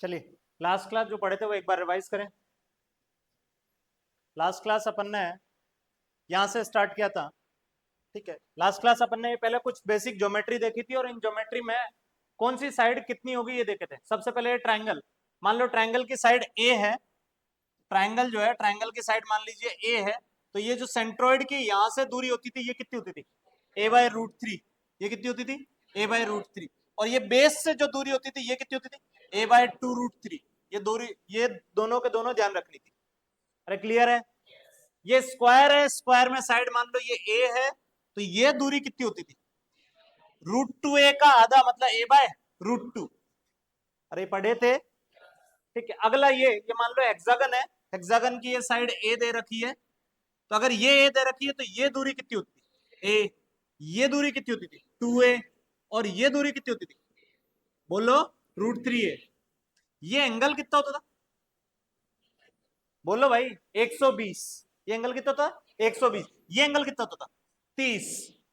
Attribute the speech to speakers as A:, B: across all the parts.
A: चलिए last class जो पढ़े थे वो एक बार रिवाइज करें। लास्ट क्लास अपन ने यहां से स्टार्ट किया था। ठीक है, लास्ट क्लास अपन ने पहले कुछ बेसिक ज्योमेट्री देखी थी और इन ज्योमेट्री में कौन सी साइड कितनी होगी ये देखे थे। सबसे पहले ये ट्रायंगल, मान लो ट्रायंगल की साइड ए है, ट्रायंगल जो है ट्रायंगल की साइड मान लीजिए ए है, तो ये जो सेंट्रोइड की यहां से दूरी होती थी ये कितनी होती थी, a/√3। ये कितनी होती थी, a/√3। और ये बेस से जो दूरी होती थी ये कितनी होती थी, a/2√3। ये दूरी, ये दोनों के दोनों ध्यान रखनी थी। अरे क्लियर है। ये स्क्वायर है, स्क्वायर में साइड मान लो ये a है, तो ये दूरी कितनी होती थी, √2a का आधा, मतलब a/√2। अरे पढ़े थे। ठीक है, अगला ये मान लो हेक्सागन है, हेक्सागन की ये साइड a दे रखी है, तो अगर ये a दे रखी है तो ये दूरी कितनी होती थी, a। ये दूरी कितनी होती थी, 2a। और ये दूरी कितनी होती थी, बोलो, √3a। ये एंगल कितना होता था, बोलो भाई, 120। ये एंगल कितना होता था, 120। ये एंगल कितना होता था, 30।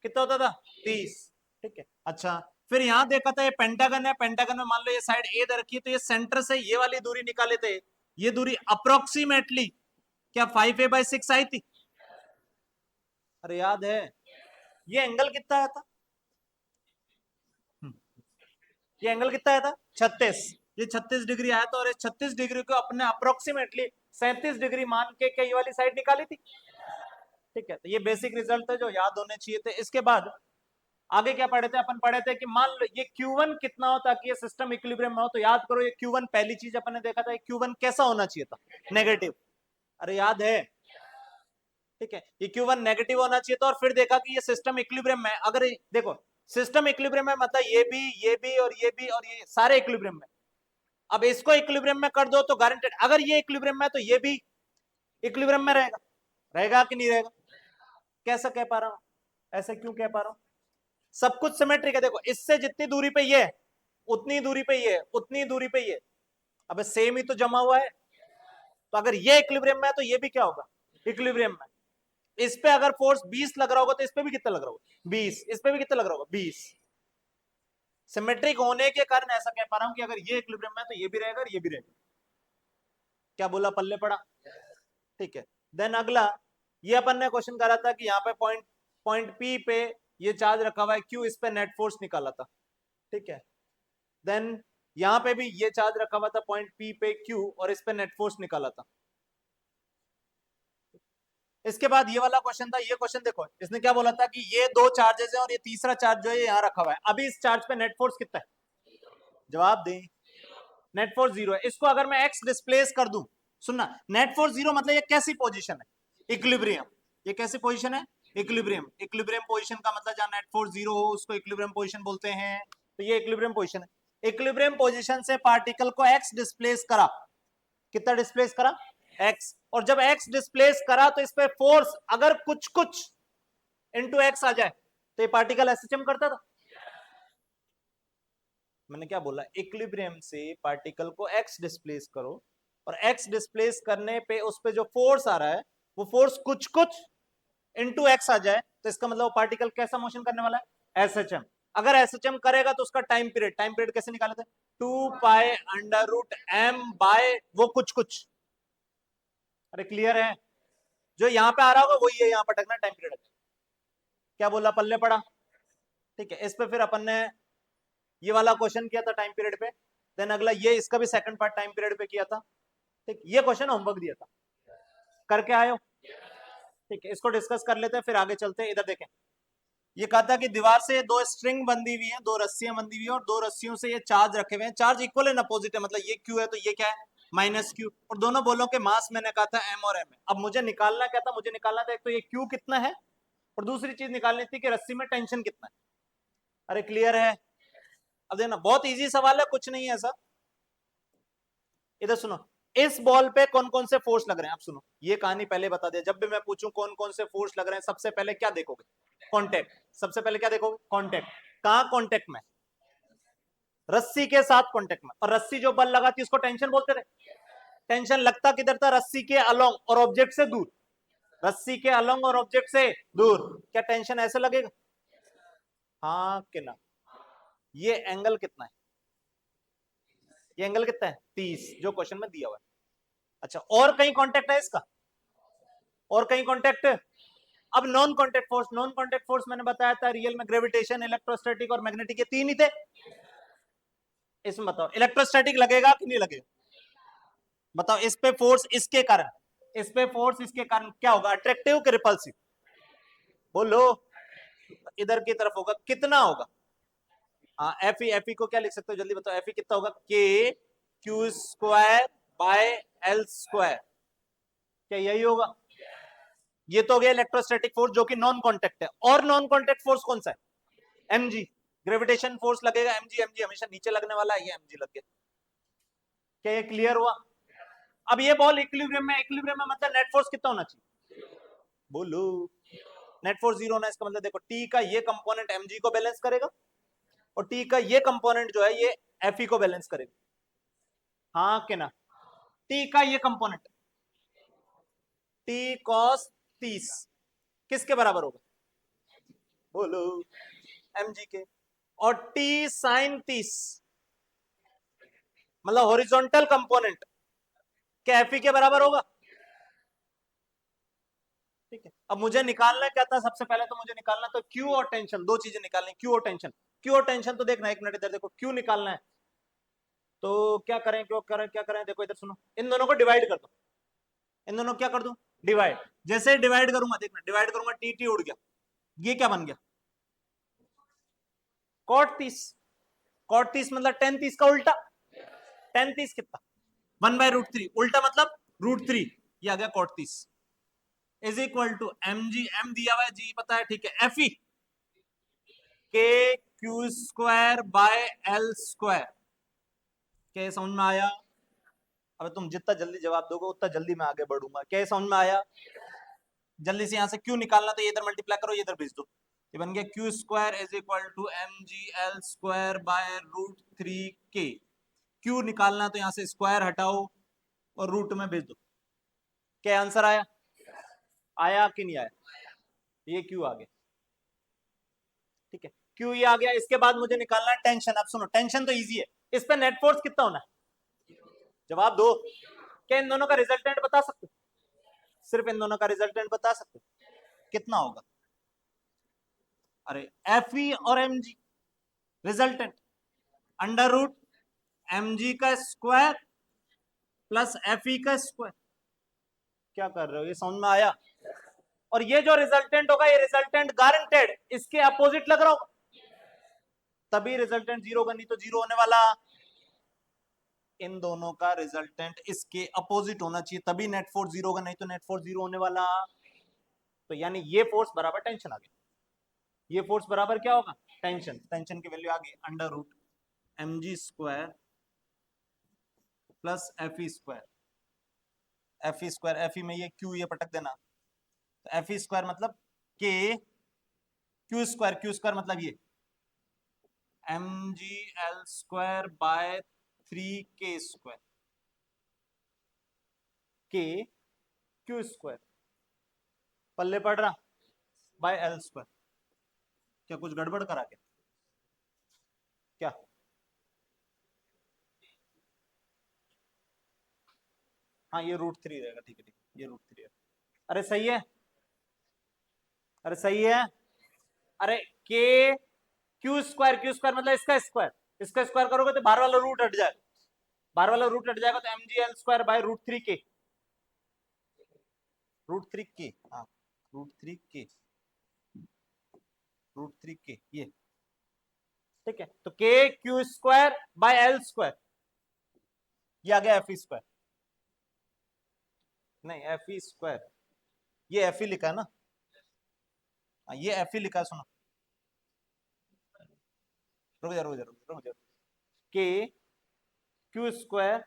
A: कितना होता था, 30। ठीक है, अच्छा फिर यहां देखा था ये पेंटागन है, पेंटागन में मान लो ये साइड ए दे रखी है, तो ये सेंटर से ये वाली दूरी निकाले थे, ये दूरी अप्रोक्सीमेटली क्या 5a/6 आई थी। अरे याद है। ये एंगल कितना आया था, ये एंगल कितना आया था, 36। ये 36 डिग्री आया था, और इस 36 डिग्री को अपने अप्रोक्सीमेटली 37 डिग्री मान के क्या ये वाली साइड निकाली थी। ठीक है, तो ये बेसिक रिजल्ट है जो याद होने चाहिए थे। इसके बाद आगे क्या पढ़े थे, अपन पढ़े थे कि मान लो ये Q1 कितना हो ताकि ये सिस्टम इक्विलिब्रियम में हो, तो याद करो ये Q1 पहली चीज अपन ने देखा था, Q1 कैसा होना चाहिए था, नेगेटिव। अरे याद है। ठीक है, ये Q1 नेगेटिव होना चाहिए था, और फिर देखा कि ये सिस्टम इक्विलिब्रियम में, अगर देखो सिस्टम इक्विलिब्रियम में मतलब ये भी और ये सारे इक्विलिब्रियम में। अब इसको इक्विलिब्रियम में कर दो तो गारंटेड, अगर ये इक्विलिब्रियम में तो ये भी इक्विलिब्रियम में रहेगा, रहेगा कि नहीं रहेगा। कैसा कह पा रहा हूं, ऐसा क्यों कह पा रहा हूं, सब कुछ सिमेट्रिक है। देखो इससे जितनी दूरी पे ये है उतनी दूरी पे ये, उतनी दूरी पे ये, अब सेम ही तो जमा हुआ है। तो अगर ये इक्विलिब्रियम में है तो ये भी क्या होगा, इक्विलिब्रियम में। इस पे अगर फोर्स 20 लग रहा होगा तो इस पे भी कितना लग रहा होगा, 20। इस पे भी कितना लग रहा होगा, 20। सिमेट्रिक होने के कारण ऐसा कह पा रहा हूं कि अगर ये इक्विलिब्रियम में है तो ये भी रहेगा और ये भी रहेगा। क्या बोला, पल्ले पड़ा। ठीक है, देन अगला ये अपन ने क्वेश्चन करा था कि यहाँ पे पॉइंट पॉइंट पी पे ये चार्ज रखा हुआ है क्यू, इस पे नेट फोर्स निकाला था। ठीक है, देन यहां पे भी ये चार्ज रखा हुआ था पॉइंट पी पे क्यू, और इस पे नेट फोर्स निकाला था। इसके बाद ये वाला क्वेश्चन था, ये क्वेश्चन देखो इसने क्या बोला था कि ये दो चार्जेस हैं और ये तीसरा चार्ज जो है यहाँ रखा हुआ है, अभी इस चार्ज पे नेट फोर्स कितना है, जवाब दें। नेट फोर्स 0 है। इसको अगर मैं एक्स डिस्प्लेस कर दूं, सुनना, नेट फोर्स 0 मतलब ये कैसी पोजीशन है, इक्विलिब्रियम। ये कैसी पोजीशन है, इक्विलिब्रियम। इक्विलिब्रियम पोजीशन का मतलब जहां नेट फोर्स 0 हो उसको इक्विलिब्रियम पोजीशन बोलते हैं। तो ये इक्विलिब्रियम पोजीशन है। इक्विलिब्रियम पोजीशन से पार्टिकल को एक्स डिस्प्लेस करा, कितना डिस्प्लेस करा, एक्स। और जब एक्स डिस्प्लेस करा तो इस पे फोर्स अगर कुछ कुछ इनटू एक्स आ जाए तो ये पार्टिकल एसएचएम करता था। मैंने क्या बोला, इक्विलिब्रियम से पार्टिकल को एक्स डिस्प्लेस करो, और एक्स डिस्प्लेस करने पे उस पे जो फोर्स आ रहा है वो फोर्स कुछ कुछ इनटू एक्स आ जाए, तो इसका मतलब वो पार्टिकल कैसा मोशन करने वाला है, एसएचएम। अगर एसएचएम करेगा तो उसका टाइम पीरियड कैसे निकाले थे, 2π√m बाय वो कुछ कुछ। अरे क्लियर है, जो यहां पे आ रहा होगा वही है यहाँ पर टाइम पीरियड। क्या बोला, पल्ले पड़ा। ठीक है, इस पे फिर अपन ने ये वाला क्वेश्चन किया था टाइम पीरियड पे। देन अगला ये इसका भी सेकंड पार्ट टाइम पीरियड पे किया था। ठीक, ये क्वेश्चन होमवर्क दिया था, करके आयो। ठीक है, इसको डिस्कस कर लेते हैं फिर आगे चलते हैं। इधर देखें, ये कहा था कि दीवार से दो स्ट्रिंग बंधी हुई है, दो रस्सियां बंधी हुई है, और दो रस्सियों से ये चार्ज रखे हुए हैं। चार्ज इक्वल एंड अपोजिट है, मतलब ये क्यू है तो ये क्या है, -q। और दोनों बोलों के मास मैंने कहा था m और m है। अब मुझे निकालना क्या था, मुझे निकालना था एक तो ये q कितना है, और दूसरी चीज निकालनी थी कि रस्सी में टेंशन कितना है। अरे क्लियर है। अब देखना बहुत इजी सवाल है, कुछ नहीं है ऐसा। इधर सुनो, इस बॉल पे कौन कौन से फोर्स लग रहे हैं। अब सुनो, ये कहानी पहले बता दिया, जब भी मैं पूछूं कौन कौन से फोर्स लग रहे हैं, सबसे पहले क्या देखोगे, कांटेक्ट। सबसे पहले क्या देखोगे, कांटेक्ट। कहां कांटेक्ट में, रस्सी के साथ कांटेक्ट में। और रस्सी जो बल लगाती है उसको टेंशन बोलते थे। टेंशन लगता किधर था, रस्सी के अलोंग और ऑब्जेक्ट से दूर। रस्सी के अलोंग और ऑब्जेक्ट से दूर। क्या टेंशन ऐसे लगेगा, हाँ कि ना। ये एंगल कितना है, ये एंगल कितना है 30, जो क्वेश्चन में दिया हुआ है। अच्छा, और कहीं कॉन्टेक्ट है इसका? और कहीं कॉन्टेक्ट? अब नॉन कॉन्टेक्ट फोर्स मैंने बताया था रियल में ग्रेविटेशन, इलेक्ट्रोस्टैटिक और मैग्नेटिक, ये तीन ही थे। इसमें बताओ इलेक्ट्रोस्टैटिक लगेगा कि नहीं लगेगा? बताओ इस पे फोर्स इसके कारण, इस पे फोर्स इसके कारण क्या होगा, अट्रैक्टिव कि रिपल्सिव? बोलो, इधर की तरफ होगा, कितना होगा? हाँ, एफ ई को क्या लिख सकते हो जल्दी बताओ, एफ ई कितना होगा? के Q square by L square, क्या यही होगा? ये तो हो गया इलेक्ट्रोस्टैटिक फोर्स जो कि नॉन कॉन्टेक्ट है। और नॉन कॉन्टेक्ट फोर्स कौन सा है? एमजी, ग्रेविटेशन फोर्स लगेगा एमजी, एमजी हमेशा नीचे लगने वाला है, ये एमजी लग गया। क्या ये क्लियर हुआ? अब ये बॉल इक्विलिब्रियम में, इक्विलिब्रियम में मतलब नेट फोर्स कितना होना चाहिए? बोलो, नेट फोर्स जीरो होना, इसका मतलब देखो टी का ये कंपोनेंट एमजी को बैलेंस करेगा और टी का ये कंपोनेंट जो है ये एफ ई को बैलेंस करेगा। हाँ कि ना? टी का ये कंपोनेंट टी कॉस 30 किसके बराबर होगा? बोलो, एमजी के। और टी साइन 30 मतलब हॉरिजॉन्टल कंपोनेंट क्या एफ ई के बराबर होगा? ठीक है, अब मुझे निकालना क्या था? सबसे पहले तो मुझे निकालना तो क्यू और टेंशन, दो चीजें निकालनी, क्यू और टेंशन। क्यू और टेंशन तो देखना, एक मिनट इधर देखो, क्यू निकालना है तो क्या करें, क्यों करें, क्या करें? देखो इधर सुनो, इन दोनों को डिवाइड कर दो, इन दोनों क्या कर दूं? डिवाइड। जैसे डिवाइड करूंगा, देखना डिवाइड करूंगा, टी टी उड़ गया, ये क्या बन गया? कॉट 30। कॉट 30 मतलब टेन 30 का उल्टा। टेन 30 कितना? 1/√3, उल्टा मतलब √3, ये आ गया cot 30 is equal to m g, m दिया हुआ है, जी पता है, ठीक है, एफ ई के Q square by L square. क्या समझ में आया? अब तुम जितना जल्दी जवाब दोगे उतना जल्दी मैं आगे बढ़ूंगा। क्या समझ में आया? जल्दी से यहां से क्यू निकालना तो ये इधर मल्टीप्लाई करो, ये इधर भेज दो, ये बन गया q square is equal to m g l square by √3 के। क्यू निकालना तो यहां से स्क्वायर हटाओ और रूट में भेज दो। क्या आंसर आया? आया कि नहीं आया? ये क्यू आ गया, ठीक है, क्यू ये आ गया। इसके बाद मुझे निकालना है टेंशन। अब सुनो, टेंशन तो इजी है, इस पे नेट फोर्स कितना होना है? जवाब दो। क्या इन दोनों का रिजल्टेंट बता सकते हो? सिर्फ इन दोनों का रिजल्टेंट बता सकते हो, कितना होगा? अरे एफ ई और m g, resultant under root m g का स्क्वायर प्लस एफ ई का स्क्वायर। क्या कर रहे हो, ये समझ में आया? और ये जो रिजल्टेंट होगा, ये रिजल्टेंट गारंटेड इसके अपोजिट लग रहा होगा, तभी रिजल्टेंट जीरो होगा, नहीं तो जीरो होने वाला। इन दोनों का रिजल्टेंट इसके अपोजिट होना चाहिए, तभी नेट फोर्स जीरो होगा, नहीं तो नेट फोर्स जीरो होने वाला। तो यानी ये फोर्स बराबर टेंशन आ गया, ये फोर्स बराबर क्या होगा? टेंशन। टेंशन की वैल्यू आ गई under root m g square plus f e square. F e square, f e में ये क्यू ये पटक देना, तो एफ ई स्क्वायर मतलब के क्यू स्क्वायर, क्यू स्क्वायर मतलब ये m g l square by 3 के स्क्वायर, के क्यू स्क्वायर पल्ले पड़ रहा बाय एल स्क्वायर। क्या कुछ गड़बड़ करा के? क्या? हाँ ये √3 रहेगा, ठीक है, ठीक है, ये √3 है। अरे सही है, अरे सही है। अरे के क्यू स्क्वायर मतलब इसका स्क्वायर, इसका स्क्वायर करोगे तो बाहर वाला रूट हट जाएगा, बाहर वाला रूट हट जाएगा तो m g l square by √3 के, √3 के, हाँ √3 के, √3 के ये, ठीक है। तो के Q square by L square, ये आ गया एफ ई स्क्वायर, नहीं एफ ई स्क्वायर, ये एफ ई लिखा है ना, हाँ ये एफ ई लिखा है, सुनो रुक जा रुक जा रुक जा, के Q square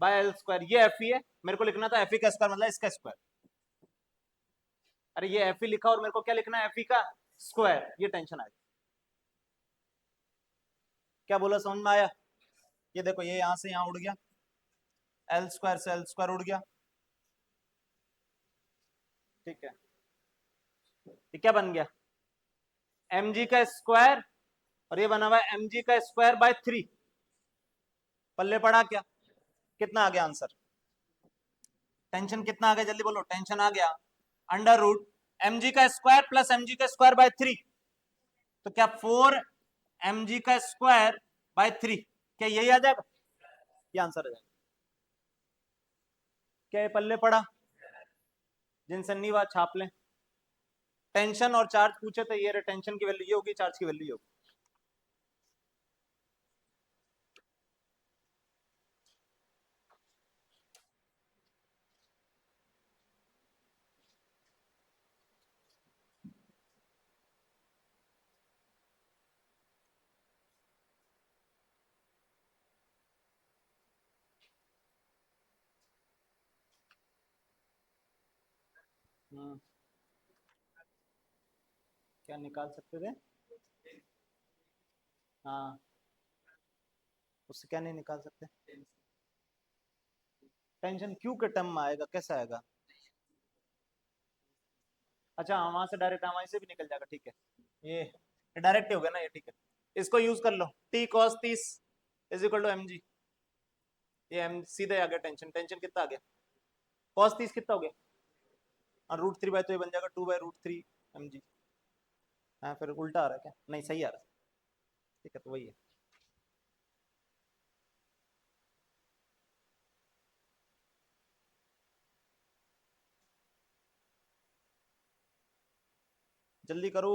A: by L square, ये एफ ई है, मेरे को लिखना था एफ ई का स्क्वायर मतलब इसका स्क्वायर। अरे ये एफ ई लिखा और मेरे को क्या लिखना है? एफ ई का स्क्वायर, ये टेंशन आएगी। क्या बोला, समझ में आया? ये देखो, ये यहां से यहां उड़ गया, एल स्क्वायर से एल स्क्वायर उड़ गया, ठीक है, ये क्या बन गया? एम जी का स्क्वायर और ये बना हुआ है एम जी का स्क्वायर बाय 3, पल्ले पड़ा क्या? कितना आ गया आंसर? टेंशन कितना आ गया जल्दी बोलो? टेंशन आ गया अंडर रूट mg का स्क्वायर प्लस mg का स्क्वायर बाय 3, तो क्या 4 mg का स्क्वायर बाय 3, क्या यही आ जाएगा? ये आंसर आ जाएगा। क्या ये पल्ले पड़ा? जिनसे नहीं बात छाप लें। टेंशन और चार्ज पूछे तो ये टेंशन की वैल्यू ये होगी, चार्ज की वैल्यू ये होगी। क्या निकाल सकते थे? हाँ, उससे क्या नहीं निकाल सकते? टेंशन क्यू के टर्म में आएगा, कैसे आएगा? अच्छा हाँ, वहां से डायरेक्ट वहीं से भी निकल जाएगा, ठीक है। ये डायरेक्ट ही हो गया ना ये, ठीक है। इसको यूज कर लो, T cos 30 is equal to mg। ये एम सीधे आ गया टेंशन। टेंशन कितना आ गया? कॉस 30 कितना हो गया? और रूट 3 बाय, तो ये बन जाएगा 2 बाय रूट 3 mg। हाँ फिर उल्टा आ रहा है क्या? नहीं सही आ रहा है, ठीक है, तो वही है। जल्दी करो।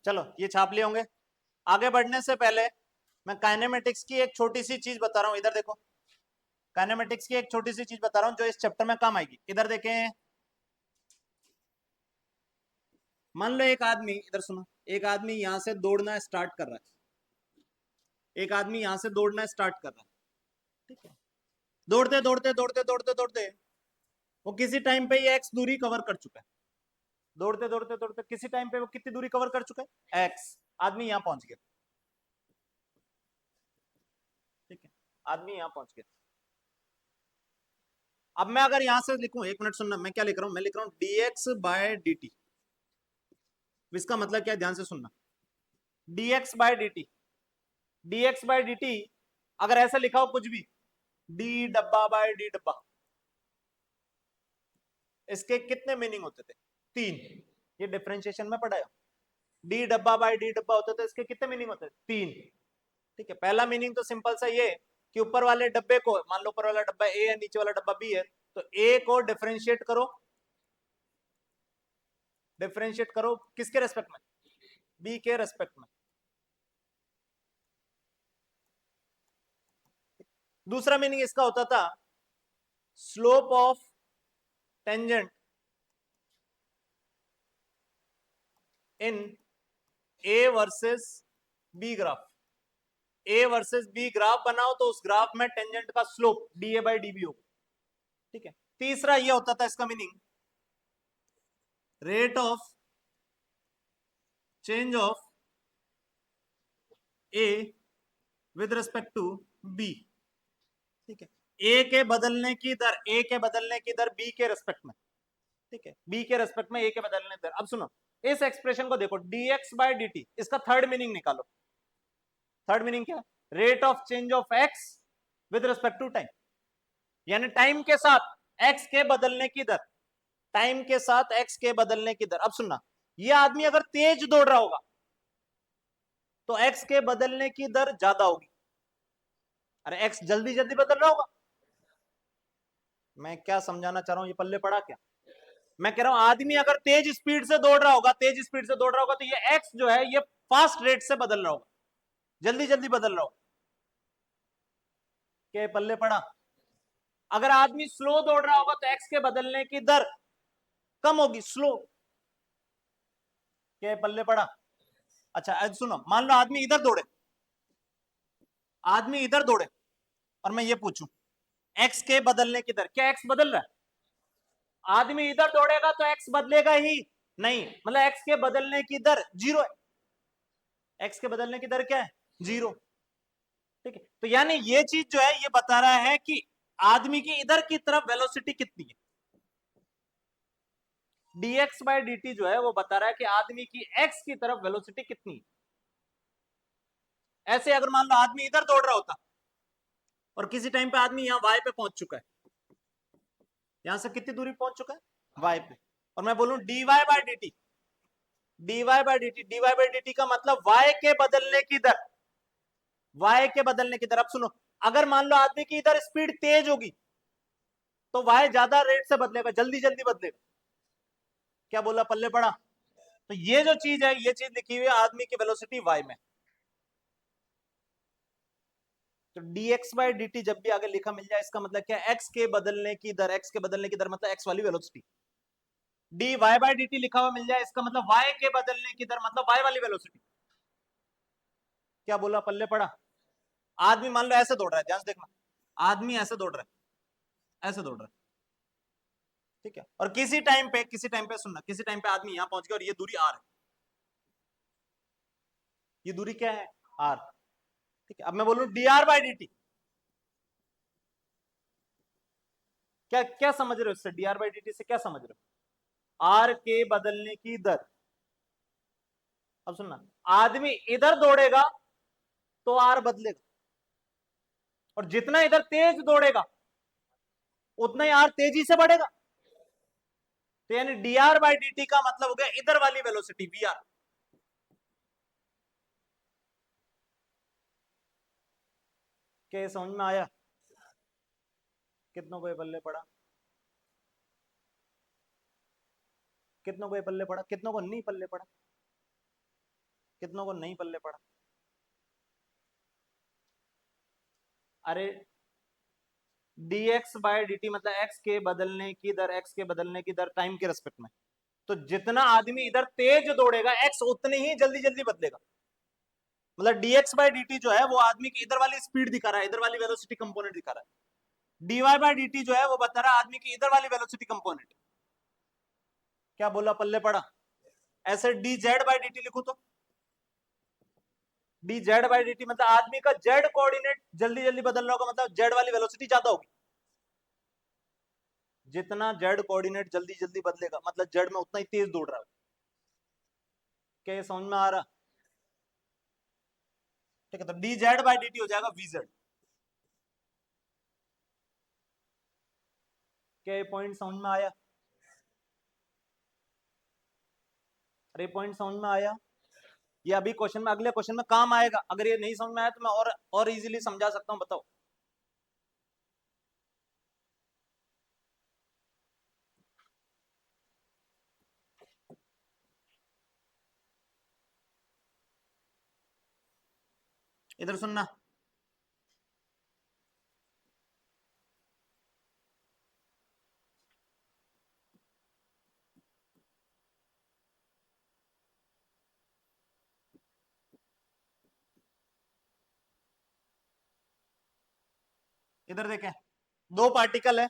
A: चलो ये छाप लिए होंगे। आगे बढ़ने से पहले मैं काइनेमेटिक्स की एक छोटी सी चीज बता रहा हूं, इधर देखो। काइनेमेटिक्स की एक छोटी सी चीज बता रहा हूं जो इस चैप्टर में काम आएगी, इधर देखें। मान लो एक आदमी, इधर सुनो, एक आदमी यहां से दौड़ना स्टार्ट कर रहा है। एक आदमी यहां से दौड़ना स्टार्ट कर रहा है, ठीक है। दौड़ते दौड़ते दौड़ते दौड़ते दौड़ते वो किसी टाइम पे ये एक्स दूरी कवर कर चुका है। दौड़ते दौड़ते दौड़ते किसी टाइम पे वो कितनी दूरी कवर कर चुका है? एक्स। आदमी यहां पहुंच गया, ठीक है। आदमी यहां पहुंच गया। अब मैं अगर यहां से लिखूं, एक मिनट सुनना, मैं क्या लिख रहा हूं? मैं लिख रहा हूं dx बाय dt। इसका मतलब क्या है, ध्यान से सुनना। dx by dt, dx by dt अगर ऐसा लिखा हो कुछ भी, d डब्बा बाय d डब्बा, इसके कितने मीनिंग होते थे? 3। ये डिफरेंशिएशन में पढ़ाया। d डब्बा बाय d डब्बा होते थे, इसके कितने मीनिंग होते थे? 3, ठीक है। पहला मीनिंग तो सिंपल सा ये कि ऊपर वाले डब्बे को, मान लो ऊपर वाला डब्बा ए है, नीचे वाला डब्बा बी है, तो ए को डिफरेंशिएट करो। डिफरेंशिएट करो किसके रेस्पेक्ट में? बी के रेस्पेक्ट में। दूसरा मीनिंग इसका होता था slope of tangent in a versus b graph. A versus b graph बनाओ तो उस ग्राफ में टेंजेंट का slope d a by d b हो, ठीक है। तीसरा ये होता था इसका meaning, rate of change of a with respect to b, ठीक है। ए के बदलने की दर, ए के बदलने की दर बी के रेस्पेक्ट में, ठीक है। बी के रेस्पेक्ट में ए के बदलने की दर। अब सुनो इस एक्सप्रेशन को देखो, dx बाय dt, इसका थर्ड मीनिंग निकालो। थर्ड मीनिंग क्या है? Rate of change of x with respect to time, यानी टाइम के साथ एक्स के बदलने की दर। टाइम के साथ एक्स के बदलने की दर। अब सुनना, ये आदमी अगर तेज दौड़ रहा होगा तो एक्स के बदलने की दर ज्यादा होगी। अरे एक्स जल्दी जल्दी बदल रहा होगा। मैं क्या समझाना चाह रहा हूं, ये पल्ले पड़ा क्या? मैं कह रहा हूं आदमी अगर तेज स्पीड से दौड़ रहा होगा, तेज स्पीड से दौड़ रहा होगा, तो ये एक्स जो है ये फास्ट रेट से बदल रहा होगा, जल्दी जल्दी बदल रहा होगा। क्या पल्ले पड़ा? अगर आदमी स्लो दौड़ रहा होगा तो एक्स के बदलने की दर कम होगी, स्लो। क्या पल्ले पड़ा? अच्छा अब सुनो, मान लो आदमी इधर दौड़े, आदमी इधर दौड़े और मैं ये पूछूं एक्स के बदलने की दर, क्या एक्स बदल रहा है? आदमी इधर दौड़ेगा तो एक्स बदलेगा ही नहीं, मतलब एक्स के बदलने की दर जीरो है। एक्स के बदलने की दर क्या है? जीरो। ठीक है, तो यानी ये चीज जो है ये बता रहा है कि आदमी की इधर की तरफ वेलोसिटी कितनी है। dx बाय dt जो है वो बता रहा है कि आदमी की x की तरफ वेलोसिटी कितनी है। ऐसे अगर मान लो आदमी इधर दौड़ रहा होता और किसी टाइम पे आदमी यहां y पे पहुंच चुका है, यहां से कितनी दूरी पहुंच चुका है? y पे, और मैं बोलूं dy by dt, dy by dt, dy by dt का मतलब y के बदलने की दर, y के बदलने की दर। अब सुनो, अगर मान लो आदमी की इधर स्पीड तेज होगी तो y ज्यादा रेट से बदलेगा, जल्दी जल्दी बदलेगा। क्या बोला? पल्ले पड़ा? तो ये जो चीज है ये चीज लिखी हुई है आदमी की वेलोसिटी y में। तो dx बाय dt जब भी आगे लिखा मिल जाए इसका मतलब क्या? x के बदलने की दर, x के बदलने की दर मतलब x वाली वेलोसिटी। dy बाय dt लिखा हुआ मिल जाए इसका मतलब y के बदलने की दर मतलब y वाली वेलोसिटी। क्या बोला? पल्ले पड़ा? आदमी मान लो ऐसे दौड़ रहा है, ध्यान से देखना, आदमी ऐसे दौड़ रहा है, ऐसे दौड़ रहा है, ठीक है, और किसी टाइम पे सुनना, किसी टाइम पे आदमी यहां पहुंच गया और ये दूरी r है, ये दूरी क्या है? r। ठीक है, अब मैं बोलूं dr बाय dt, क्या क्या समझ रहे हो इससे? dr बाय dt से क्या समझ रहे हो? r के बदलने की दर। अब सुनना, आदमी इधर दौड़ेगा तो r बदलेगा, और जितना इधर तेज दौड़ेगा उतना ही r तेजी से बढ़ेगा। तो यानी dr बाय dt का मतलब हो गया इधर वाली वेलोसिटी vr। क्या ये समझ में आया? कितनों को ये पल्ले पड़ा? कितनों को ये पल्ले पड़ा? कितनों को नहीं पल्ले पड़ा? कितनों को नहीं पल्ले पड़ा? अरे dx बाय dt मतलब x के बदलने की दर, x के बदलने की दर टाइम के रेस्पेक्ट में। तो जितना आदमी इधर तेज दौड़ेगा x उतनी ही जल्दी जल्दी बदलेगा। मतलब dx बाय dt जो है वो आदमी की इधर वाली स्पीड दिखा रहा है, इधर वाली वेलोसिटी कंपोनेंट दिखा रहा है। dy बाय dt जो है वो बता रहा है आदमी की इधर वाली वेलोसिटी कंपोनेंट। क्या बोला? पल्ले पड़ा? ऐसे dz बाय dt लिखू तो dz बाय dt मतलब आदमी का z कोऑर्डिनेट जल्दी जल्दी बदल रहा होगा, मतलब z वाली वेलोसिटी ज्यादा होगी। जितना z कोऑर्डिनेट जल्दी जल्दी बदलेगा मतलब z में उतना ही तेज दौड़ रहा है। क्या ये समझ में आ रहा? ठीक है, तो dz बाय dt हो जाएगा vz। क्या ये पॉइंट समझ में आया? अरे पॉइंट समझ में आया? ये अभी क्वेश्चन में, अगले क्वेश्चन में काम आएगा। अगर ये नहीं समझ में आया तो मैं और इजीली समझा सकता हूं, बताओ। इधर सुनना, इधर देखें, दो पार्टिकल है,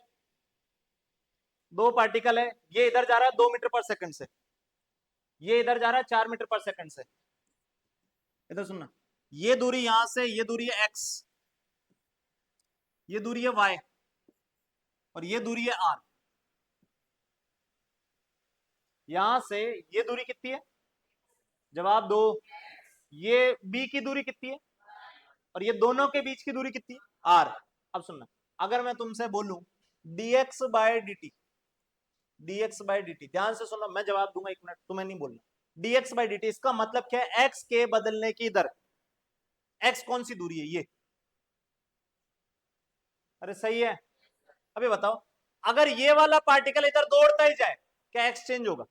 A: दो पार्टिकल है, ये इधर जा रहा है 2 मीटर पर सेकंड से, ये इधर जा रहा है 4 मीटर पर सेकंड से। इधर सुनना, ये दूरी यहां से, ये दूरी है x, ये दूरी है y, और ये दूरी है r। यहां से ये दूरी कितनी है? जवाब दो। ये b की दूरी कितनी है? और ये दोनों के बीच की दूरी कितनी है? r। अब सुनना, अगर मैं तुमसे बोलूं dx by dt, dx by dt, ध्यान से सुनो, मैं जवाब दूंगा, 1 मिनट, तुम्हें नहीं बोलना। dx बाय dt इसका मतलब क्या है? x के बदलने की दर। x कौन सी दूरी है? ये। अरे सही है। अभी बताओ, अगर ये वाला पार्टिकल इधर दौड़ता ही जाए क्या x चेंज होगा?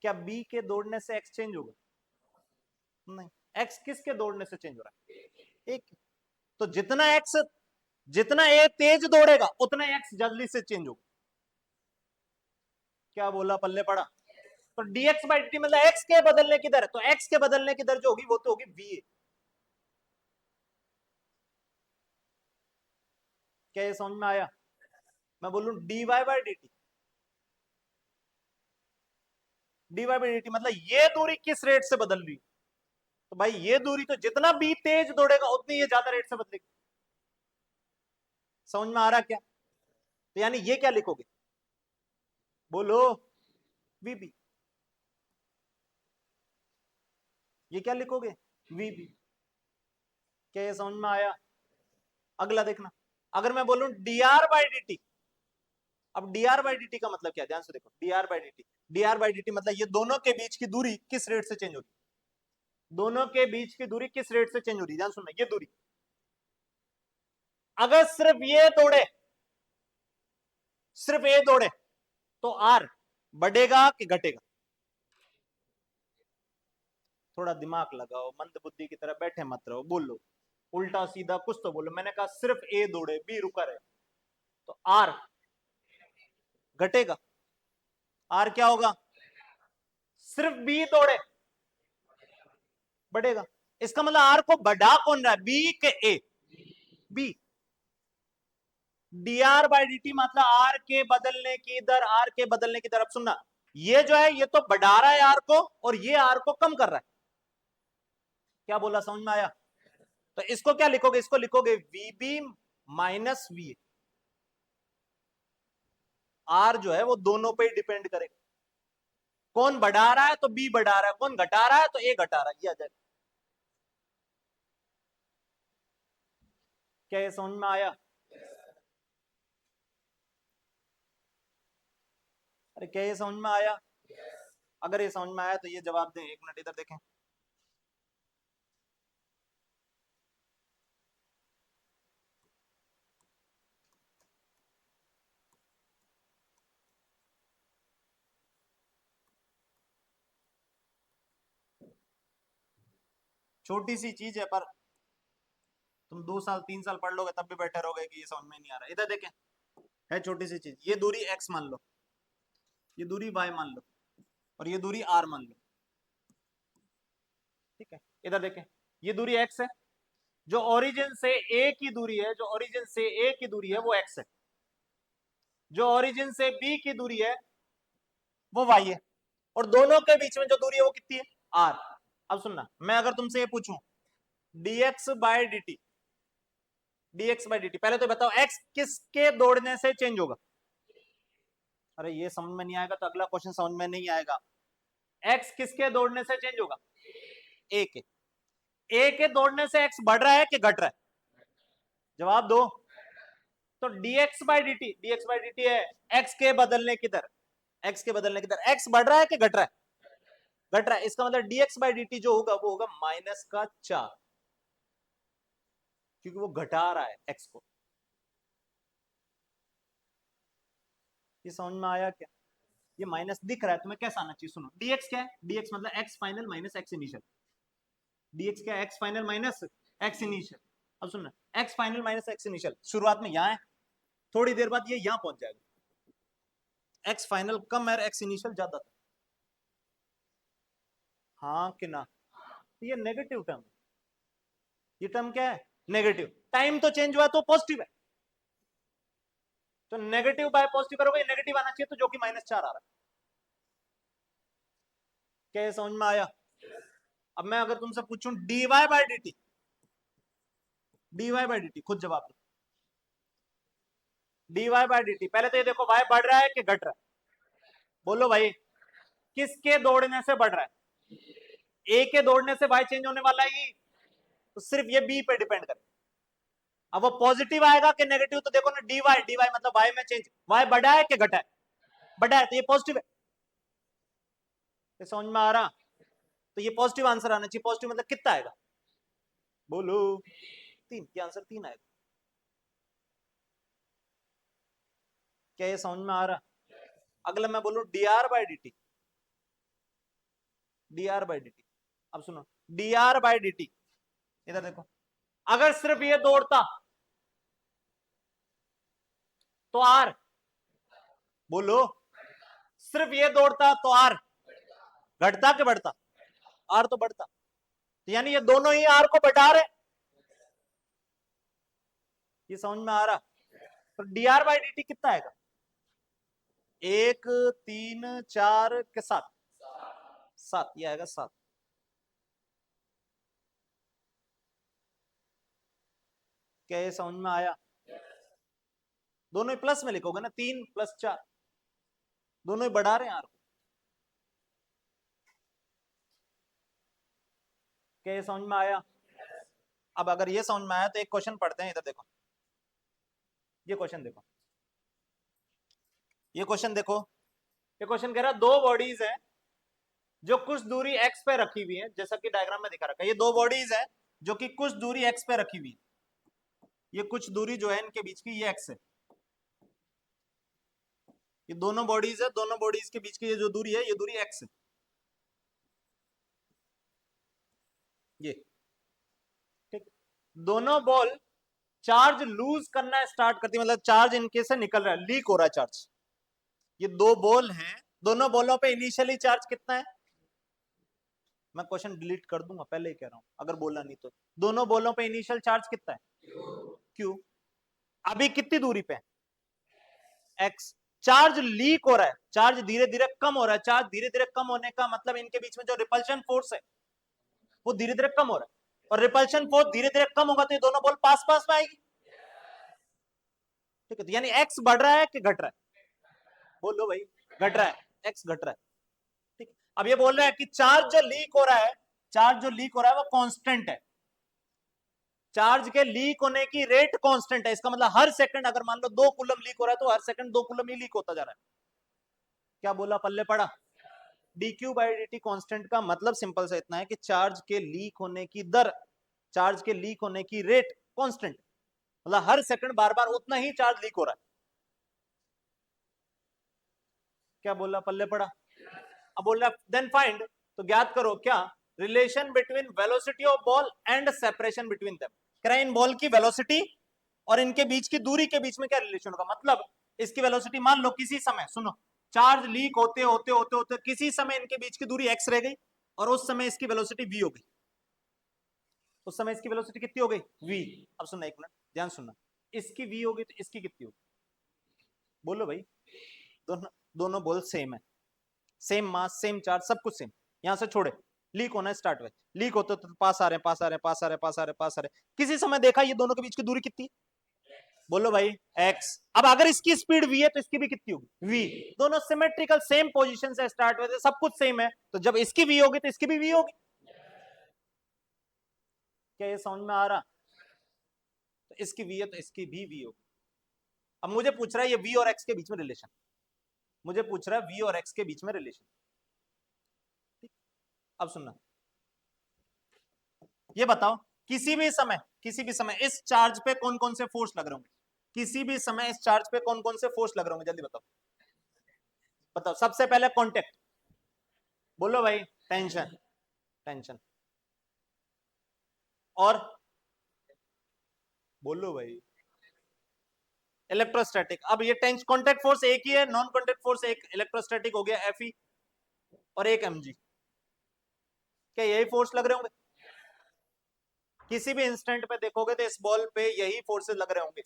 A: क्या b के दौड़ने से x चेंज होगा? नहीं। x किसके दौड़ने से चेंज हो रहा है? एक। तो जितना x जितना ए तेज दौड़ेगा उतना एक्स जल्दी से चेंज होगा। क्या बोला, पल्ले पड़ा? तो dx बाई dt मतलब x के बदलने की दर, तो x के बदलने की दर जो होगी वो तो होगी va। क्या ये समझ में आया? मैं बोलूं dy by dt, dy by dt मतलब ये दूरी किस रेट से बदल रही है, तो भाई ये दूरी तो जितना b तेज दौड़ेगा उतनी ये ज्यादा रेट से बदलेगी। समझ में आ रहा क्या? तो यानी ये क्या लिखोगे, बोलो, vb। ये क्या लिखोगे, vb। क्या ये समझ में आया? अगला देखना, अगर मैं बोलूं dr बाई dt, अब dr बाई dt का मतलब क्या, ध्यान से देखो, dr by dt, dr by dt मतलब ये दोनों के बीच की दूरी किस रेट से चेंज होगी, दोनों के बीच की दूरी किस रेट से चेंज हो रही है, ध्यान सुनना, ये दूरी अगर सिर्फ ये दौड़े, सिर्फ ये दौड़े तो आर बढ़ेगा कि घटेगा? थोड़ा दिमाग लगाओ, मंद बुद्धि की तरह बैठे मत रहो, बोलो उल्टा सीधा कुछ तो बोलो। मैंने कहा सिर्फ ए दौड़े, बी रुका रहे, तो आर घटेगा। आर क्या होगा, सिर्फ बी दौड़े बढ़ेगा। इसका मतलब आर को बढ़ा कौन रहा है, बी के ए, बी। dr बाई dt मतलब आर के बदलने की दर, आर के बदलने की दर। अब सुनना, ये जो है ये तो बढ़ा रहा है आर को और ये आर को कम कर रहा है। क्या बोला, समझ में आया? तो इसको क्या लिखोगे, इसको लिखोगे vb माइनस वी। आर जो है वो दोनों पे ही डिपेंड करेगा, कौन बढ़ा रहा है तो बी बढ़ा रहा है, कौन घटा रहा है तो ए घटा रहा है, ये आ जाएगा। क्या ये समझ में आया? अरे क्या ये समझ में आया? अगर ये समझ में आया तो ये जवाब दें, एक मिनट इधर देखें। छोटी सी चीज है पर तुम 2 साल 3 साल पढ़ लोगे तब भी बैठे रहोगे कि ये समझ में नहीं आ रहा। इधर देखें, है छोटी सी चीज, ये दूरी x मान लो, ये दूरी y मान लो, और ये दूरी r मान लो, ठीक है? इधर देखें, ये दूरी x है, जो ओरिजिन से a की दूरी है, जो ओरिजिन से a की दूरी है वो x है, जो ओरिजिन से b की दूरी है वो y है, और दोनों के बीच में जो दूरी है वो कितनी है, r। अब सुनना, मैं अगर तुमसे ये पूछूं dx by dt, dx by dt, पहले तो बताओ x किसके दौड़ने से चेंज होगा? अरे ये समझ में नहीं आएगा तो अगला क्वेश्चन समझ में नहीं आएगा। x किसके दौड़ने से चेंज होगा, a के। a के दौड़ने से x बढ़ रहा है कि घट रहा है, जवाब दो। तो dx by dt, dx by dt है x के बदलने की दर, x के बदलने की दर, x बढ़ रहा है कि घट रहा है, घट रहा है। इसका मतलब dx बाई dt जो होगा वो होगा -4, क्योंकि वो घटा रहा है x को। ये समझ में आया क्या? ये माइनस दिख रहा है, तुम्हें कैसा आना चाहिए, सुनो, dx क्या है, dx मतलब x final minus x initial, dx क्या है, x final minus x initial. अब सुनना, x final minus x initial शुरुआत में यहां है, थोड़ी देर बाद ये यहां पहुंच जाएगा, x फाइनल कम है, x इनिशियल ज्यादा था, हाँ कि ना? ये नेगेटिव टर्म, ये टर्म क्या है, नेगेटिव। टाइम तो चेंज हुआ तो पॉजिटिव है, तो नेगेटिव बाय पॉजिटिव करोगे, नेगेटिव आना चाहिए, तो जो कि -4 आ रहा है। क्या ये समझ में आया? अब मैं अगर तुमसे पूछूं dy by dt, dy by dt, खुद जवाब दो। dy बाय dt, पहले तो ये देखो y बढ़ रहा है कि घट रहा है, बोलो भाई, किसके दौड़ने से बढ़ रहा है, a के दौड़ने से y चेंज होने वाला है, तो सिर्फ ये b पे डिपेंड करे। अब वो पॉजिटिव आएगा कि नेगेटिव, तो देखो ना, dy मतलब y में चेंज, y बढ़ा है कि घटा है, बढ़ा है, तो ये पॉजिटिव है। ये समझ में आ रहा? तो ये पॉजिटिव आंसर आना चाहिए, पॉजिटिव मतलब कितना आएगा, बोलो, 3, ये आंसर 3 आएगा। क्या ये समझ में आ रहा? अगला मैं बोलूं dr by dt, dr by dt, अब सुनो, dr बाई dt, इधर देखो, अगर सिर्फ ये दौड़ता, तो आर, बोलो, सिर्फ ये दौड़ता तो आर घटता कि बढ़ता? आर तो बढ़ता। तो यानी ये दोनों ही आर को बढ़ा रहे। ये समझ में आ रहा? तो D R by D T कितना आएगा? 1 3 4 के 7, 7 ये आएगा 7। क्या ये समझ में आया? दोनों ही प्लस में लिखोगे ना, 3 + 4, दोनों ही बढ़ा रहे हैं आर को। क्या ये समझ में आया? अब अगर ये समझ में आया तो एक क्वेश्चन पढ़ते हैं, इधर देखो, ये क्वेश्चन देखो, ये क्वेश्चन देखो। ये क्वेश्चन कह रहा है दो बॉडीज है जो कुछ दूरी x पे रखी हुई है, जैसा कि डायग्राम में दिखा रखा है। ये दो बॉडीज है जो कि कुछ दूरी x पे रखी हुई है। ये कुछ दूरी जो है इनके बीच की, ये x है। ये दोनों बॉडीज है, दोनों बॉडीज के बीच की ये जो दूरी है, ये दूरी x है। ये ठीक, दोनों बॉल चार्ज लूज करना स्टार्ट करती है, मतलब चार्ज इनके से निकल रहा है, लीक हो रहा है चार्ज। ये दो बॉल हैं, दोनों बॉलों पे इनिशियली चार्ज कितना है? मैं क्वेश्चन डिलीट कर दूंगा, पहले ही कह रहा हूं, अगर बोला नहीं तो। दोनों बॉलों पे इनिशियल चार्ज कितना है? क्यू। अभी कितनी दूरी पे है? एक्स। चार्ज लीक हो रहा है, चार्ज धीरे धीरे कम हो रहा है। चार्ज धीरे धीरे कम होने का मतलब इनके बीच में जो रिपल्शन फोर्स है वो धीरे धीरे कम हो रहा है, और रिपल्शन फोर्स धीरे धीरे कम होगा तो ये दोनों बॉल पास पास में आएगी। ठीक है, तो यानी एक्स बढ़ रहा है कि घट रहा है? बोलो भाई, घट रहा है, एक्स घट रहा है। ठीक, अब ये बोल रहा है कि चार्ज जो लीक हो रहा है, चार्ज जो लीक हो रहा है वो कांस्टेंट है। चार्ज के लीक होने की रेट कांस्टेंट है, इसका मतलब हर सेकंड, अगर मान लो 2 कूलम लीक हो रहा है तो हर सेकंड 2 कूलम ही लीक होता जा रहा है। क्या बोला, पल्ले पड़ा? dq बाई dt कांस्टेंट का मतलब सिंपल सा इतना है कि चार्ज के लीक होने की दर, चार्ज के लीक होने की रेट कांस्टेंट, मतलब हर सेकंड बार बार उतना ही चार्ज लीक हो रहा है। क्या बोला, पल्ले पड़ा? अब बोल रहा देन फाइंड, तो ज्ञात करो क्या, relation between velocity of ball and separation between them. कह रहा है इन बॉल की वेलोसिटी और इनके बीच की दूरी के बीच में क्या रिलेशन होगा। मतलब इसकी वेलोसिटी, मान लो किसी समय, सुनो, चार्ज लीक होते होते होते होते किसी समय इनके बीच की दूरी x रह गई, और उस समय इसकी वेलोसिटी v हो गई। उस समय इसकी वेलोसिटी कितनी हो गई? v। अब सुनना, एक मिनट ध्यान सुनना, इसकी v होगी तो इसकी कितनी होगी? बोलो भाई। दोनों दोनों बॉल सेम है, सेम मास, सेम चार्ज, सब कुछ सेम। यहां से छोड़े, लीक होना स्टार्ट हुए, लीक होते तो पास आ रहे हैं, पास आ रहे हैं, पास आ रहे हैं, पास आ रहे हैं, पास आ रहे हैं। किसी समय देखा ये दोनों के बीच की दूरी कितनी? बोलो भाई, x। अब अगर इसकी स्पीड v है तो इसकी भी कितनी होगी? v। दोनों सिमेट्रिकल, सेम पोजीशन से स्टार्ट हुए थे, सब कुछ सेम है, तो जब इसकी v होगी तो इसकी भी v होगी। क्या ये समझ में आ रहा? तो इसकी v है तो इसकी भी v होगी। अब मुझे पूछ रहा है ये v और x के बीच में रिलेशन, मुझे पूछ रहा है v और x के बीच में रिलेशन। अब सुनना, ये बताओ किसी भी समय इस चार्ज पे कौन कौन से फोर्स लग रहे होंगे? किसी भी समय इस चार्ज पे कौन कौन से फोर्स लग रहे होंगे, जल्दी बताओ। बताओ, सबसे पहले कांटेक्ट, बोलो भाई, टेंशन, टेंशन, और बोलो भाई, इलेक्ट्रोस्टैटिक। अब ये टेंशन, कांटेक्ट फोर्स एक ही है, नॉन कांटेक्ट फोर्स एक, इलेक्ट्रोस्टैटिक हो गया Fe, और एक mg। क्या यही फोर्स लग रहे होंगे? किसी भी इंस्टेंट पे देखोगे तो इस बॉल पे यही फोर्सेस लग रहे होंगे।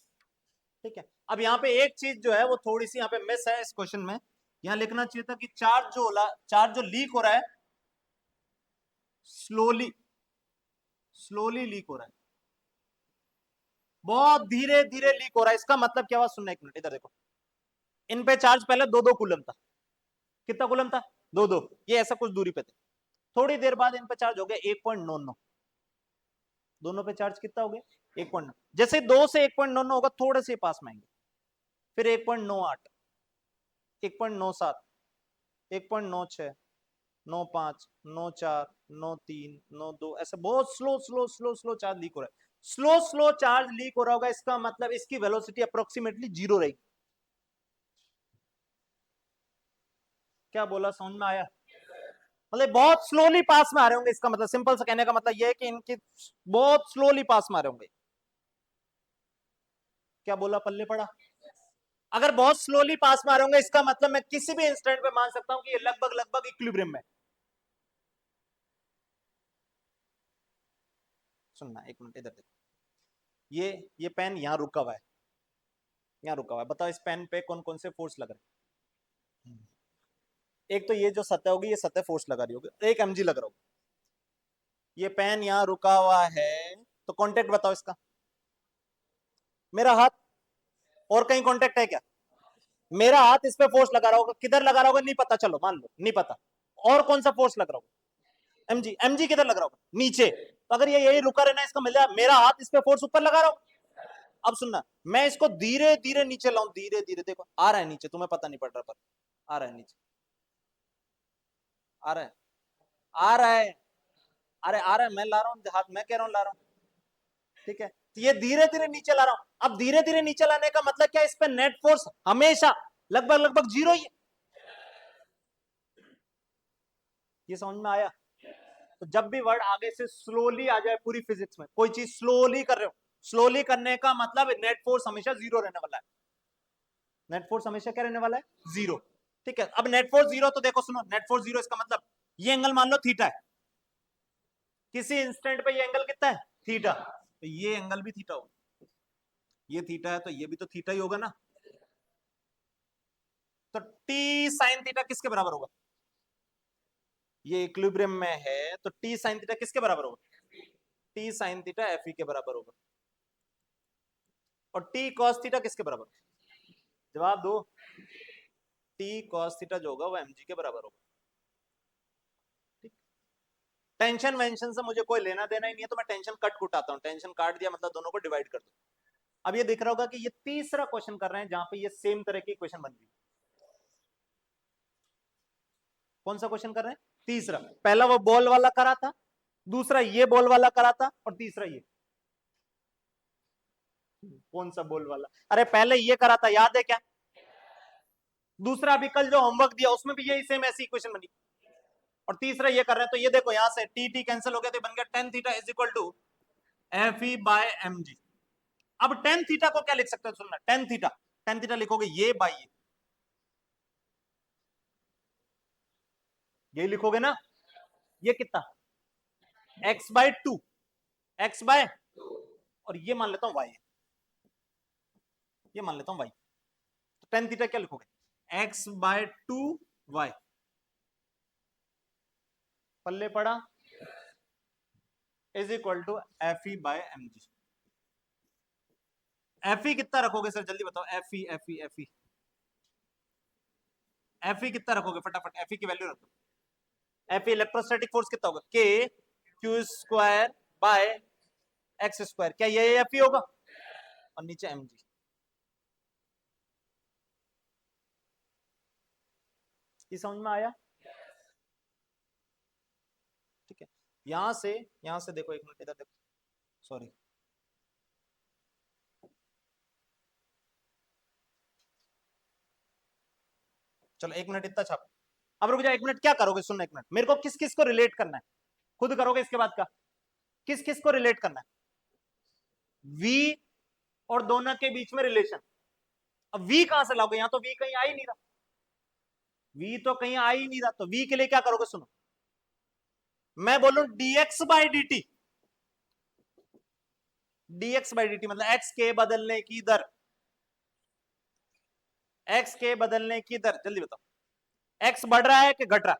A: ठीक है, अब यहाँ पे एक चीज जो है वो थोड़ी सी यहाँ पे मिस है इस क्वेश्चन में, यहाँ लिखना चाहिए था कि चार्ज जो लीक हो रहा है, स्लोली, स्लोली लीक हो रहा है, बहुत धीरे धीरे लीक हो रहा है। इसका मतलब क्या हुआ, सुनना एक मिनट, इधर देखो, इन पे चार्ज पहले 2-2 कूलम था। कितना कूलम था? 2-2। ये ऐसा कुछ दूरी पे थे। थोड़ी देर बाद इन पे चार्ज हो गया 1.99। दोनों पे चार्ज कितना हो गया? 1.9। जैसे 2 से 1.99 होगा, थोड़े से पास में आएंगे, फिर 1.98, 1.97, 1.96, 95, 94, 93, 92, ऐसे बहुत slow slow slow slow charge leak हो रहा है। स्लो स्लो चार्ज लीक हो रहा होगा, इसका मतलब इसकी वेलोसिटी अप्रोक्सीमेटली 0 रहेगी। क्या बोला, समझ में आया? मतलब बहुत स्लोली पास में आ रहे होंगे, इसका मतलब सिंपल सा कहने का मतलब यह है कि इनके बहुत स्लोली पास में आ रहे होंगे। क्या बोला, पल्ले पड़ा? अगर बहुत स्लोली पास मारूंगा इसका मतलब मैं किसी भी इंस्टेंट पे मान सकता हूं कि ये लगभग लगभग इक्विलिब्रियम में। सुनना एक मिनट, इधर देखो, ये पेन यहां रुका हुआ है, यहां रुका हुआ है, बताओ इस पेन पे कौन कौन से फोर्स लग रहे हैं? एक तो ये जो सतह होगी ये सतह फोर्स लगा रही होगी, एक mg लग रहा होगा। ये पेन यहां रुका हुआ है, तो कांटेक्ट बताओ इसका, मेरा हाथ, और कहीं कांटेक्ट है क्या? मेरा हाथ इस पे फोर्स लगा रहा होगा, किधर लगा रहा होगा नहीं पता, चलो मान लो नहीं पता, और कौन सा फोर्स लग रहा होगा? mg किधर लग रहा होगा? नीचे। तो अगर ये यही रुका रहना इसका मतलब मेरा हाथ इस पे फोर्स ऊपर लगा रहा होगा। अब सुनना, मैं इसको धीरे धीरे नीचे लाऊं, धीरे धीरे, देखो आ रहा है नीचे, तुम्हें पता नहीं पड़ रहा पर आ रहा है नीचे, आ रहा है, आ रहा है, अरे आ रहा है, मैं ला रहा हूँ हाथ, मैं कह रहा हूँ ला रहा हूँ, ठीक है? तो ये धीरे धीरे नीचे ला रहा हूं। अब धीरे धीरे नीचे लाने का मतलब क्या, इस पे नेट फोर्स हमेशा लगभग लगभग जीरो ही है। ये समझ में आया? तो जब भी वर्ड आगे से स्लोली आ जाए, पूरी फिजिक्स में कोई चीज स्लोली कर रहे हो, स्लोली करने का मतलब नेट फोर्स हमेशा जीरो रहने वाला है। नेट फोर्स हमेशा क्या रहने वाला है? जीरो। ठीक है, अब नेट फोर्स जीरो, तो देखो सुनो, नेट फोर्स जीरो इसका मतलब ये एंगल मान लो थीटा है, किसी इंस्टेंट पे ये एंगल कितना है? थीटा। तो ये एंगल भी थीटा होगा, ये थीटा है तो ये भी तो थीटा ही होगा ना। तो टी साइन थीटा किसके बराबर होगा? ये इक्विलिब्रियम में है तो टी साइन थीटा किसके बराबर होगा? T sine theta F E के बराबर होगा। और टी कॉस थीटा किसके बराबर होगा? जवाब दो। टी कॉस थीटा जो होगा वो एमजी के बराबर होगा। ठीक, टेंशन वेंशन से मुझे कोई लेना देना ही नहीं है, तो मैं टेंशन कट कुटाता हूं, टेंशन काट दिया मतलब दोनों को डिवाइड कर दो। अब ये दिख रहा होगा कि ये तीसरा क्वेश्चन कर रहे हैं जहां पे ये सेम तरह की क्वेश्चन बन रही है। कौन सा क्वेश्चन कर रहे हैं? तीसरा। पहला वो बॉल वाला करा था, दूसरा ये बॉल वाला करा था, और तीसरा ये। कौन सा बॉल वाला? अरे पहले ये करा था, याद है क्या? दूसरा अभी कल जो होमवर्क दिया उसमें भी यही सेम ऐसी इक्वेशन बनी। और तीसरा ये कर रहे हैं, तो ये देखो यहां से टी टी कैंसिल हो गया, तो बन गया tan theta is equal to f e by m g. अब टेन थीटा को क्या लिख सकते हो? सुनना, टेन थीटा लिखोगे ये बाई ये लिखोगे ना, ये कितना? X by two, x by, और ये मान लेता हूं वाई, ये मान लेता हूं वाई। तो टेन थीटा क्या लिखोगे? एक्स बाय टू वाई, पल्ले पड़ा, is equal to f e by m g. F e कितना रखोगे सर, जल्दी बताओ? F e f e f e f e कितना रखोगे फटाफट, एफ ई की वैल्यू रखो। एफ ई इलेक्ट्रोस्टैटिक फोर्स कितना होगा? के Q square by x square, क्या ये एफ ई होगा? और नीचे एम जी। ये समझ में आया? ठीक है, यहां से देखो, एक मिनट इधर देखो, सॉरी, चलो एक मिनट इतना छाप। अब रुक जाओ एक मिनट, क्या करोगे? सुनना एक मिनट, मेरे को किस किस को रिलेट करना है खुद करोगे, इसके बाद का किस किस को रिलेट करना है? वी और दोनों के बीच में रिलेशन। अब वी कहां से लाओगे? यहां तो वी कहीं आ ही नहीं रहा, वी तो कहीं आ ही नहीं रहा, तो वी के लिए क्या करोगे? सुनो, मैं बोलूं dx by D T, dx by D T मतलब एक्स के बदलने की दर, एक्स के बदलने की दर, जल्दी बताओ, एक्स बढ़ रहा है कि घट रहा है?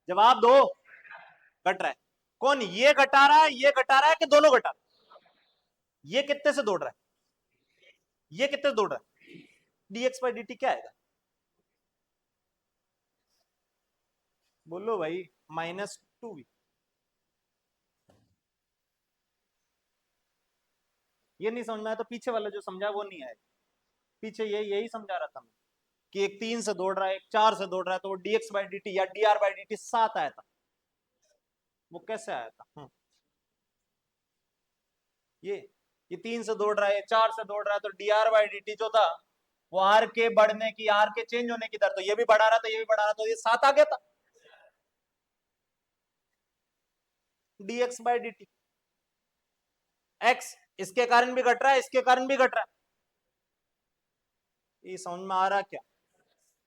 A: जवाब दो। घट रहा है। कौन? ये घटा रहा है, ये घटा रहा है कि दोनों घटा रहे? ये कितने से दौड़ रहा है? ये कितने से दौड़ रहा है? dx बाई डी टी क्या आएगा? बोलो भाई, -2v। ये नहीं समझ में आया तो पीछे वाला जो समझा वो नहीं आया, पीछे यही समझा रहा था मैं, कि एक 3 से दौड़ रहा है, एक 4 से दौड़ रहा है, तो वो dx बाई डी टी या dr बाई डी टी 7 आया था। वो कैसे आया था? ये ये 3 से दौड़ रहा है, 4 से दौड़ रहा है, तो dr बाई डी टी जो था वो आर के बढ़ने की, आर के चेंज होने की दर, तो ये भी बढ़ा रहा था, ये भी बढ़ा रहा था, तो ये 7 आ गया था, dx by D T. X इसके कारण भी घट रहा है, इसके कारण भी घट रहा है, ये समझ में आ रहा क्या?